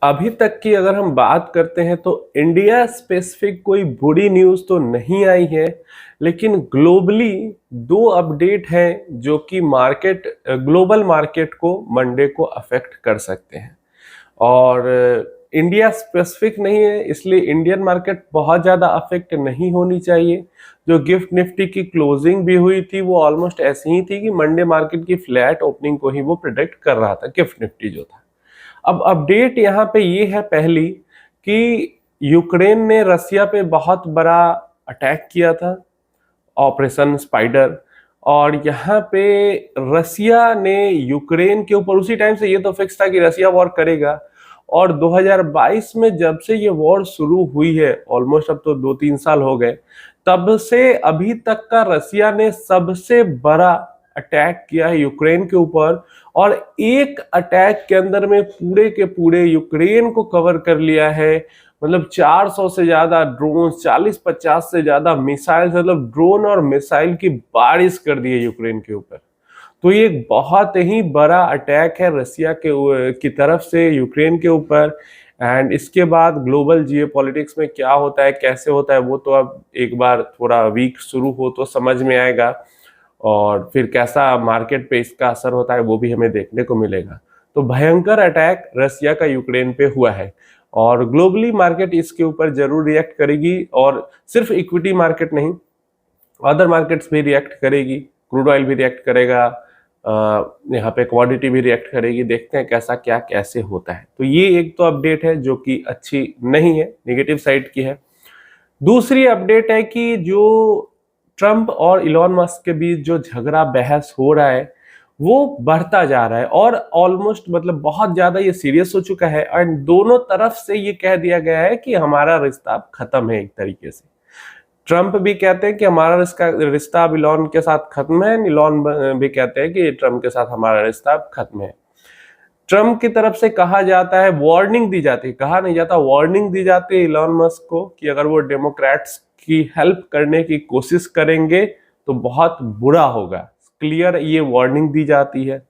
अभी तक की अगर हम बात करते हैं तो इंडिया स्पेसिफिक कोई बुरी न्यूज़ तो नहीं आई है, लेकिन ग्लोबली 2 अपडेट हैं जो कि ग्लोबल मार्केट को मंडे को अफेक्ट कर सकते हैं। और इंडिया स्पेसिफिक नहीं है, इसलिए इंडियन मार्केट बहुत ज़्यादा अफेक्ट नहीं होनी चाहिए। जो गिफ्ट निफ्टी की क्लोजिंग भी हुई थी वो ऑलमोस्ट ऐसी ही थी कि मंडे मार्केट की फ्लैट ओपनिंग को ही वो प्रिडिक्ट कर रहा था, गिफ्ट निफ्टी जो था। अब अपडेट यहाँ पे ये है पहली कि यूक्रेन ने रसिया पे बहुत बड़ा अटैक किया था, ऑपरेशन स्पाइडर। और यहाँ पे रसिया ने यूक्रेन के ऊपर उसी टाइम से ये तो फिक्स था कि रसिया वॉर करेगा। और 2022 में जब से ये वॉर शुरू हुई है, ऑलमोस्ट अब तो 2-3 साल हो गए, तब से अभी तक का रसिया ने सबसे बड़ा अटैक किया है यूक्रेन के ऊपर। और एक अटैक के अंदर में पूरे के पूरे यूक्रेन को कवर कर लिया है। मतलब 400 से ज्यादा ड्रोन, 40-50 से ज्यादा मिसाइल, मतलब ड्रोन और मिसाइल की बारिश कर दी है यूक्रेन के ऊपर। तो ये एक बहुत ही बड़ा अटैक है रसिया की तरफ से यूक्रेन के ऊपर। एंड इसके बाद ग्लोबल जियोपॉलिटिक्स में क्या होता है, कैसे होता है, वो तो अब एक बार थोड़ा वीक शुरू हो तो समझ में आएगा। और फिर कैसा मार्केट पे इसका असर होता है वो भी हमें देखने को मिलेगा। तो भयंकर अटैक रसिया का यूक्रेन पे हुआ है और ग्लोबली मार्केट इसके ऊपर जरूर रिएक्ट करेगी। और सिर्फ इक्विटी मार्केट नहीं, अदर मार्केट्स भी रिएक्ट करेगी। क्रूड ऑयल भी रिएक्ट करेगा, यहाँ पे कमोडिटी भी रिएक्ट करेगी। देखते हैं कैसा क्या कैसे होता है। तो ये एक तो अपडेट है जो कि अच्छी नहीं है, नेगेटिव साइड की है। दूसरी अपडेट है कि जो ट्रंप और इलॉन मस्क के बीच जो झगड़ा बहस हो रहा है वो बढ़ता जा रहा है और ऑलमोस्ट मतलब बहुत ज्यादा ये सीरियस हो चुका है। एंड दोनों तरफ से ये कह दिया गया है कि हमारा रिश्ता अब खत्म है एक तरीके से। ट्रंप भी कहते हैं कि हमारा रिश्ता अब इलॉन के साथ खत्म है, इलॉन भी कहते हैं कि ट्रंप के साथ हमारा रिश्ता अब खत्म है। ट्रंप की तरफ से कहा जाता है, वार्निंग दी जाती है, कहा नहीं जाता, वार्निंग दी जाती है इलॉन मस्क को कि अगर वो डेमोक्रेट्स की हेल्प करने की कोशिश करेंगे तो बहुत बुरा होगा। क्लियर ये वार्निंग दी जाती है।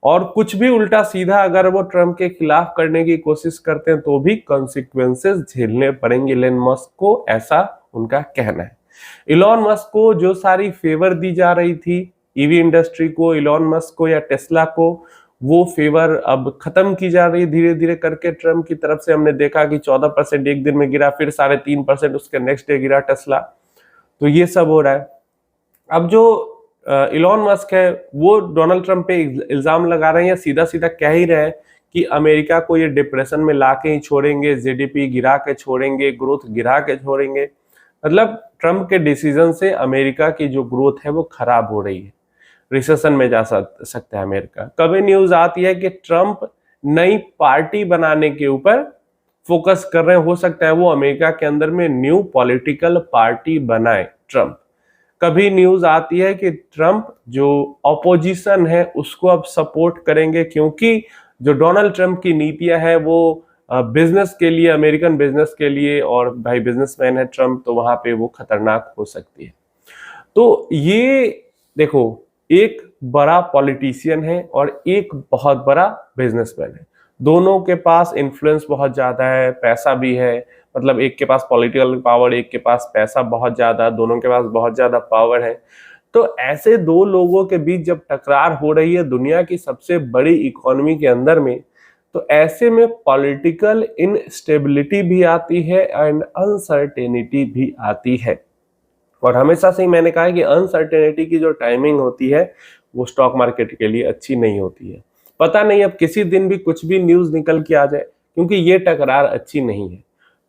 और कुछ भी उल्टा सीधा अगर वो ट्रंप के खिलाफ करने की कोशिश करते हैं तो भी कॉन्सिक्वेंसेस झेलने पड़ेंगे इलॉन मस्क को, ऐसा उनका कहना है। इलॉन मस्क को जो सारी फेवर दी जा रही थी, ईवी इंडस्ट्री को, इलॉन मस्क को या टेस्ला को, वो फेवर अब खत्म की जा रही है धीरे धीरे करके ट्रंप की तरफ से। हमने देखा कि 14% एक दिन में गिरा, फिर 3.5% उसके नेक्स्ट डे गिरा टेस्ला। तो ये सब हो रहा है। अब जो इलॉन मस्क है वो डोनाल्ड ट्रंप पे इल्जाम लगा रहे हैं या सीधा सीधा कह ही रहे हैं कि अमेरिका को ये डिप्रेशन में ला के ही छोड़ेंगे, जीडीपी गिरा के छोड़ेंगे, ग्रोथ गिरा के छोड़ेंगे। मतलब ट्रंप के डिसीजन से अमेरिका की जो ग्रोथ है वो खराब हो रही है, रिसेशन में जा सकता है अमेरिका। कभी न्यूज आती है कि ट्रंप नई पार्टी बनाने के ऊपर फोकस कर रहे हैं, हो सकता है वो अमेरिका के अंदर में न्यू पॉलिटिकल पार्टी बनाए ट्रंप। कभी न्यूज आती है कि ट्रंप जो ऑपोजिशन है उसको अब सपोर्ट करेंगे, क्योंकि जो डोनाल्ड ट्रंप की नीतियां है वो बिजनेस के लिए, अमेरिकन बिजनेस के लिए, और भाई बिजनेसमैन है ट्रंप तो वहां पे वो खतरनाक हो सकती है। तो ये देखो, एक बड़ा पॉलिटिशियन है और एक बहुत बड़ा बिजनेसमैन है। दोनों के पास इन्फ्लुएंस बहुत ज्यादा है, पैसा भी है। मतलब एक के पास पॉलिटिकल पावर, एक के पास पैसा बहुत ज्यादा, दोनों के पास बहुत ज्यादा पावर है। तो ऐसे दो लोगों के बीच जब टकरार हो रही है दुनिया की सबसे बड़ी इकोनॉमी के अंदर में, तो ऐसे में पॉलिटिकल इनस्टेबिलिटी भी आती है एंड अनसर्टेनिटी भी आती है। और हमेशा से ही मैंने कहा है कि अनसर्टेनिटी की जो टाइमिंग होती है वो स्टॉक मार्केट के लिए अच्छी नहीं होती है। पता नहीं अब किसी दिन भी कुछ भी न्यूज निकल के आ जाए, क्योंकि ये टकरार अच्छी नहीं है।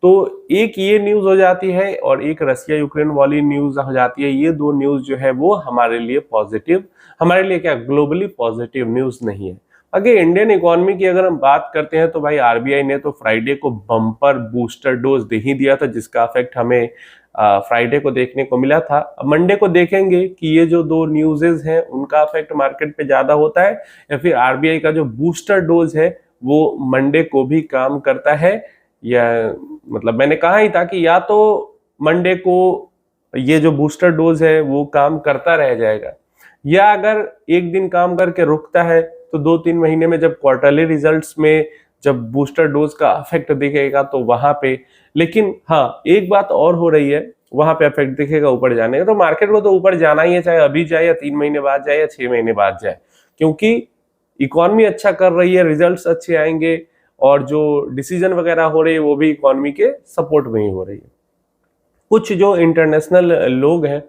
तो एक ये न्यूज हो जाती है और एक रसिया यूक्रेन वाली न्यूज हो जाती है। ये दो न्यूज जो है वो हमारे लिए पॉजिटिव, हमारे लिए क्या ग्लोबली पॉजिटिव न्यूज नहीं है। अगर इंडियन इकोनॉमी की अगर हम बात करते हैं तो भाई आरबीआई ने तो फ्राइडे को बम्पर बूस्टर डोज दे ही दिया था, जिसका इफेक्ट हमें फ्राइडे को देखने को मिला था। मंडे को देखेंगे कि ये जो दो न्यूज़ेस हैं उनका इफेक्ट मार्केट पे ज्यादा होता है या फिर आरबीआई का जो बूस्टर डोज है वो मंडे को भी काम करता है। या मतलब मैंने कहा ही था कि या तो मंडे को ये जो बूस्टर डोज है वो काम करता रह जाएगा, या अगर एक दिन काम करके रुकता है तो 2-3 महीने में जब क्वार्टरली रिजल्ट्स में जब बूस्टर डोज का इफेक्ट दिखेगा तो वहां पे। लेकिन हाँ, एक बात और हो रही है, वहां पे इफेक्ट दिखेगा ऊपर जाने का, तो मार्केट को तो ऊपर जाना ही है, चाहे अभी जाए या 3 महीने बाद जाए या 6 महीने बाद जाए, क्योंकि इकोनॉमी अच्छा कर रही है, रिजल्ट्स अच्छे आएंगे, और जो डिसीजन वगैरह हो रही है वो भी इकोनॉमी के सपोर्ट में ही हो रही है। कुछ जो इंटरनेशनल लोग हैं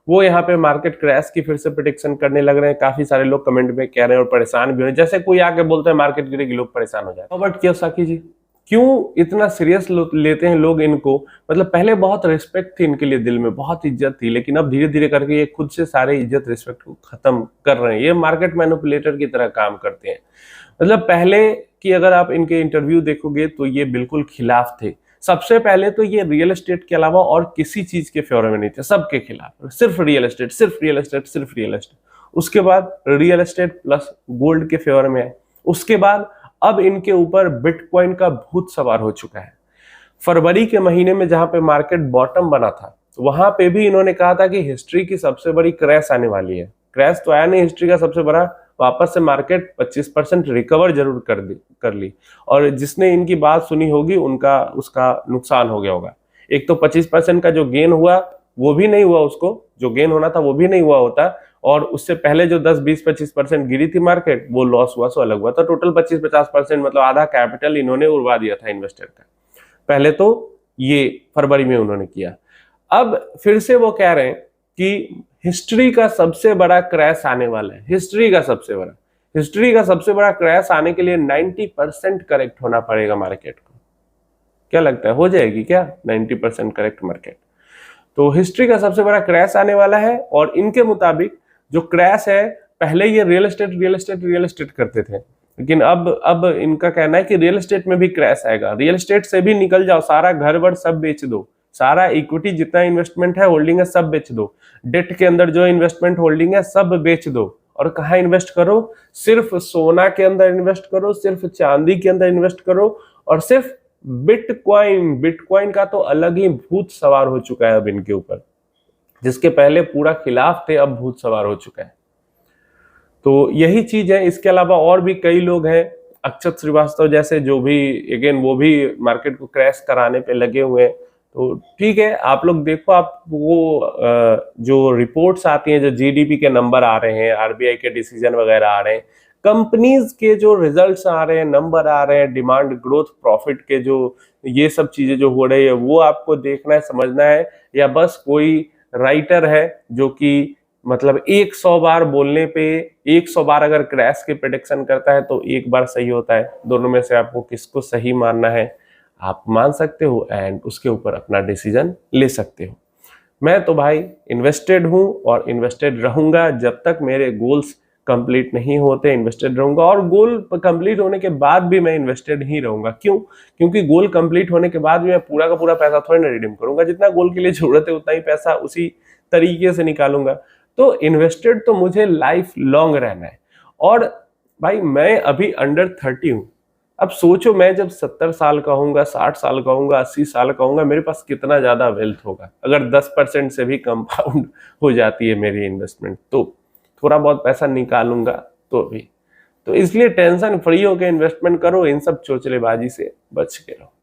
वो यहाँ पे मार्केट क्रैश की फिर से प्रिडिक्शन करने लग रहे हैं। काफी सारे लोग कमेंट में कह रहे हैं और परेशान भी हो रहे हैं, जैसे कोई आके बोलता है मार्केट गिरेगी, लोग परेशान हो जाते हैं। रॉबर्ट कियोसाकी जी, क्यों इतना सीरियस लेते हैं लोग इनको? मतलब पहले बहुत रिस्पेक्ट थी इनके लिए, दिल में बहुत इज्जत थी, लेकिन अब धीरे धीरे करके ये खुद से सारे इज्जत रिस्पेक्ट को खत्म कर रहे हैं। ये मार्केट मैनिपुलेटर की तरह काम करते हैं। मतलब पहले की अगर आप इनके इंटरव्यू देखोगे तो ये बिल्कुल खिलाफ थे। सबसे पहले तो ये रियल एस्टेट के अलावा और किसी चीज के फेवर में नहीं थे, सबके खिलाफ, सिर्फ रियल एस्टेट, सिर्फ रियल एस्टेट, सिर्फ रियल एस्टेट। उसके बाद रियल एस्टेट प्लस गोल्ड के फेवर में आए। उसके बाद अब इनके ऊपर बिटकॉइन का भूत सवार हो चुका है। फरवरी के महीने में जहां पे मार्केट बॉटम बना था, वहां पे भी इन्होंने कहा था कि हिस्ट्री की सबसे बड़ी क्रैश आने वाली है। क्रैश तो आया नहीं हिस्ट्री का सबसे बड़ा, वापस से मार्केट 25% रिकवर जरूर कर ली, और जिसने इनकी बात सुनी होगी उनका उसका नुकसान हो गया होगा। एक तो 25% का जो गेन हुआ वो भी नहीं हुआ, उसको जो गेन होना था वो भी नहीं हुआ होता, और उससे पहले जो 10-20-25% गिरी थी मार्केट, वो लॉस हुआ, सो अलग हुआ था। टोटल 25-50%, मतलब आधा कैपिटल इन्होंने उड़वा दिया था इन्वेस्टर का। पहले तो ये फरवरी में उन्होंने किया। अब फिर से वो कह रहे हैं कि हिस्ट्री का सबसे बड़ा क्रैश आने वाला है। हिस्ट्री का सबसे बड़ा क्रैश आने के लिए 90% करेक्ट होना पड़ेगा मार्केट को। क्या लगता है, हो जाएगी क्या 90% करेक्ट मार्केट? तो हिस्ट्री का सबसे बड़ा क्रैश आने वाला है, और इनके मुताबिक जो क्रैश है, पहले ये रियल एस्टेट करते थे, लेकिन अब इनका कहना है कि रियल एस्टेट में भी क्रैश आएगा। रियल एस्टेट से भी निकल जाओ, सारा घर वर सब बेच दो, सारा इक्विटी जितना इन्वेस्टमेंट है, होल्डिंग है, सब बेच दो। डेट के अंदर जो इन्वेस्टमेंट होल्डिंग है सब बेच दो, और कहाँ इन्वेस्ट करो? सिर्फ सोना के अंदर इन्वेस्ट करो, सिर्फ चांदी के अंदर इन्वेस्ट करो, और सिर्फ बिटकॉइन का तो अलग ही भूत सवार हो चुका है अब इनके ऊपर। जिसके पहले पूरा खिलाफ थे, अब भूत सवार हो चुका है। तो यही चीज है। इसके अलावा और भी कई लोग हैं, अक्षत श्रीवास्तव जैसे, जो भी अगेन वो भी मार्केट को क्रैश कराने पे लगे हुए हैं। तो ठीक है, आप लोग देखो, आप वो जो रिपोर्ट्स आती हैं, जो जीडीपी के नंबर आ रहे हैं, आरबीआई के डिसीजन वगैरह आ रहे हैं, कंपनीज के जो रिजल्ट्स आ रहे हैं, नंबर आ रहे हैं, डिमांड ग्रोथ, प्रॉफिट के जो ये सब चीजें जो हो रही है, वो आपको देखना है, समझना है, या बस कोई राइटर है जो कि मतलब 100 बार बोलने पे 100 बार अगर क्रैश की प्रेडिक्शन करता है तो एक बार सही होता है? दोनों में से आपको किसको सही मानना है, आप मान सकते हो एंड उसके ऊपर अपना डिसीजन ले सकते हो। मैं तो भाई इन्वेस्टेड हूं और इन्वेस्टेड रहूंगा जब तक मेरे गोल्स कंप्लीट नहीं होते। इन्वेस्टेड रहूंगा, और गोल कंप्लीट होने के बाद भी मैं इन्वेस्टेड ही रहूंगा। क्यों? क्योंकि गोल कंप्लीट होने के बाद भी मैं पूरा का पूरा पैसा थोड़ी ना रिडीम करूंगा। जितना गोल के लिए जरूरत है उतना ही पैसा उसी तरीके से निकालूंगा। तो इन्वेस्टेड तो मुझे लाइफ लॉन्ग रहना है। और भाई मैं अभी अंडर 30 हूं। अब सोचो, मैं जब 70 साल का होऊंगा, 60 साल का होऊंगा, 80 साल का होऊंगा, मेरे पास कितना ज्यादा वेल्थ होगा। अगर 10% से भी कंपाउंड हो जाती है मेरी इन्वेस्टमेंट, तो थोड़ा बहुत पैसा निकालूंगा तो भी। तो इसलिए टेंशन फ्री होकर इन्वेस्टमेंट करो, इन सब चोचलेबाजी से बच के रहो।